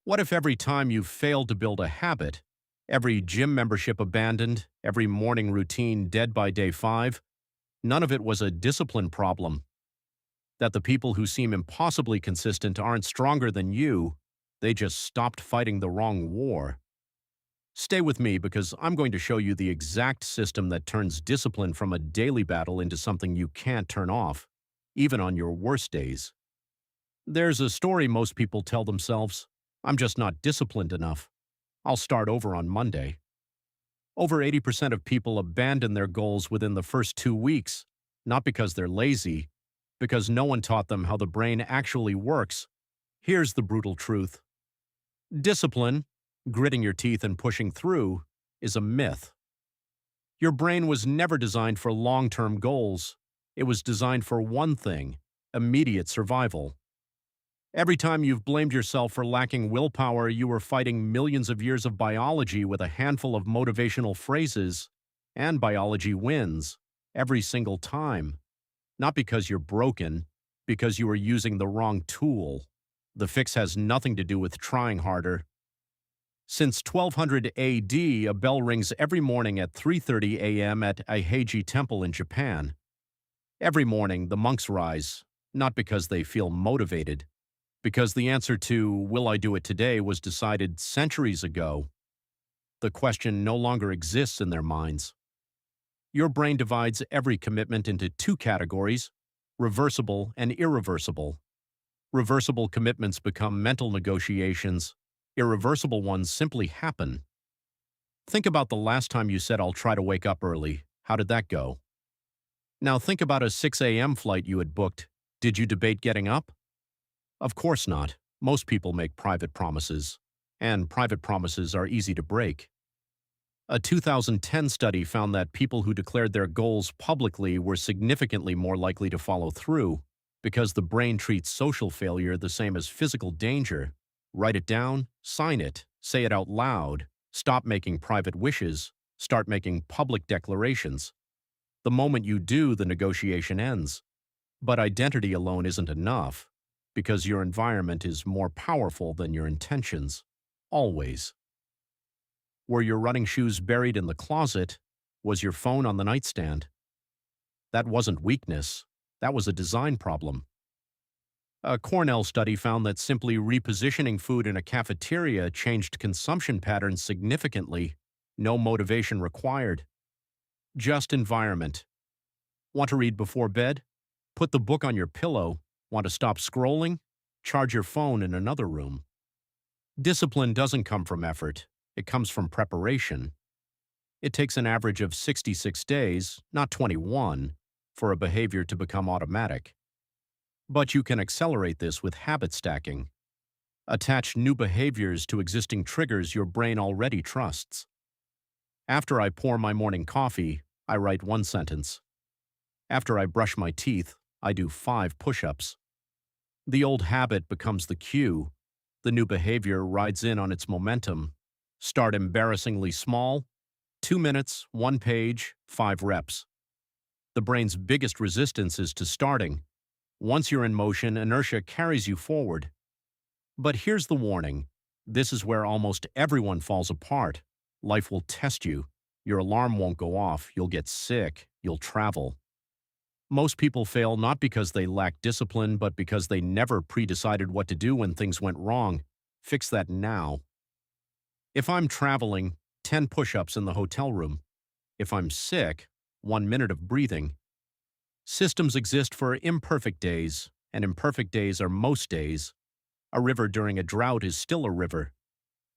What if every time you failed to build a habit, every gym membership abandoned, every morning routine dead by day 5, none of it was a discipline problem? That the people who seem impossibly consistent aren't stronger than you, they just stopped fighting the wrong war. Stay with me because I'm going to show you the exact system that turns discipline from a daily battle into something you can't turn off, even on your worst days. There's a story most people tell themselves: I'm just not disciplined enough. I'll start over on Monday. Over 80% of people abandon their goals within the first 2 weeks, not because they're lazy, because no one taught them how the brain actually works. Here's the brutal truth. Discipline, gritting your teeth and pushing through, is a myth. Your brain was never designed for long-term goals. It was designed for one thing: immediate survival. Every time you've blamed yourself for lacking willpower, you were fighting millions of years of biology with a handful of motivational phrases, and biology wins every single time. Not because you're broken, because you are using the wrong tool. The fix has nothing to do with trying harder. Since 1200 AD, a bell rings every morning at 3:30 a.m. at Aiheiji Temple in Japan. Every morning, the monks rise, not because they feel motivated, because the answer to "will I do it today" was decided centuries ago. The question no longer exists in their minds. Your brain divides every commitment into two categories: reversible and irreversible. Reversible commitments become mental negotiations. Irreversible ones simply happen. Think about the last time you said, "I'll try to wake up early." How did that go? Now think about a 6 a.m. flight you had booked. Did you debate getting up? Of course not. Most people make private promises, and private promises are easy to break. A 2010 study found that people who declared their goals publicly were significantly more likely to follow through, because the brain treats social failure the same as physical danger. Write it down, sign it, say it out loud, stop making private wishes, start making public declarations. The moment you do, the negotiation ends. But identity alone isn't enough, because your environment is more powerful than your intentions. Always. Were your running shoes buried in the closet? Was your phone on the nightstand? That wasn't weakness. That was a design problem. A Cornell study found that simply repositioning food in a cafeteria changed consumption patterns significantly. No motivation required. Just environment. Want to read before bed? Put the book on your pillow. Want to stop scrolling? Charge your phone in another room. Discipline doesn't come from effort. It comes from preparation. It takes an average of 66 days, not 21, for a behavior to become automatic. But you can accelerate this with habit stacking. Attach new behaviors to existing triggers your brain already trusts. After I pour my morning coffee, I write one sentence. After I brush my teeth, I do 5 push-ups. The old habit becomes the cue. The new behavior rides in on its momentum. Start embarrassingly small. 2 minutes, 1 page, 5 reps. The brain's biggest resistance is to starting. Once you're in motion, inertia carries you forward. But here's the warning. This is where almost everyone falls apart. Life will test you. Your alarm won't go off. You'll get sick. You'll travel. Most people fail not because they lack discipline, but because they never pre-decided what to do when things went wrong. Fix that now. If I'm traveling, 10 push-ups in the hotel room. If I'm sick, 1 minute of breathing. Systems exist for imperfect days, and imperfect days are most days. A river during a drought is still a river.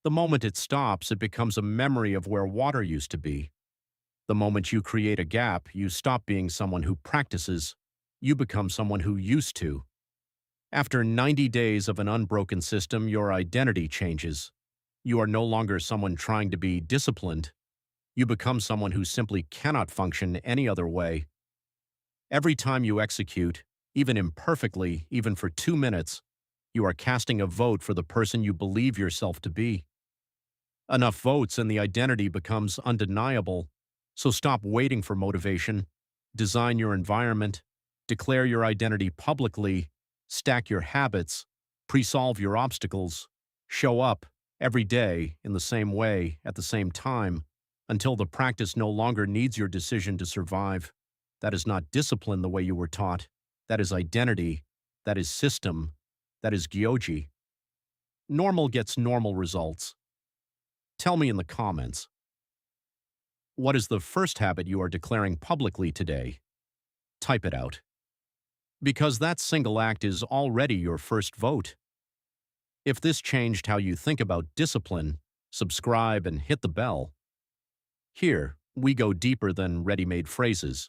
The moment it stops, it becomes a memory of where water used to be. The moment you create a gap, you stop being someone who practices. You become someone who used to. After 90 days of an unbroken system, your identity changes. You are no longer someone trying to be disciplined. You become someone who simply cannot function any other way. Every time you execute, even imperfectly, even for 2 minutes, you are casting a vote for the person you believe yourself to be. Enough votes and the identity becomes undeniable. So stop waiting for motivation. Design your environment. Declare your identity publicly. Stack your habits. Pre-solve your obstacles. Show up every day in the same way at the same time until the practice no longer needs your decision to survive. That is not discipline the way you were taught. That is identity. That is system. That is gyoji. Normal gets normal results. Tell me in the comments, what is the first habit you are declaring publicly today? Type it out. Because that single act is already your first vote. If this changed how you think about discipline, subscribe and hit the bell. Here, we go deeper than ready-made phrases.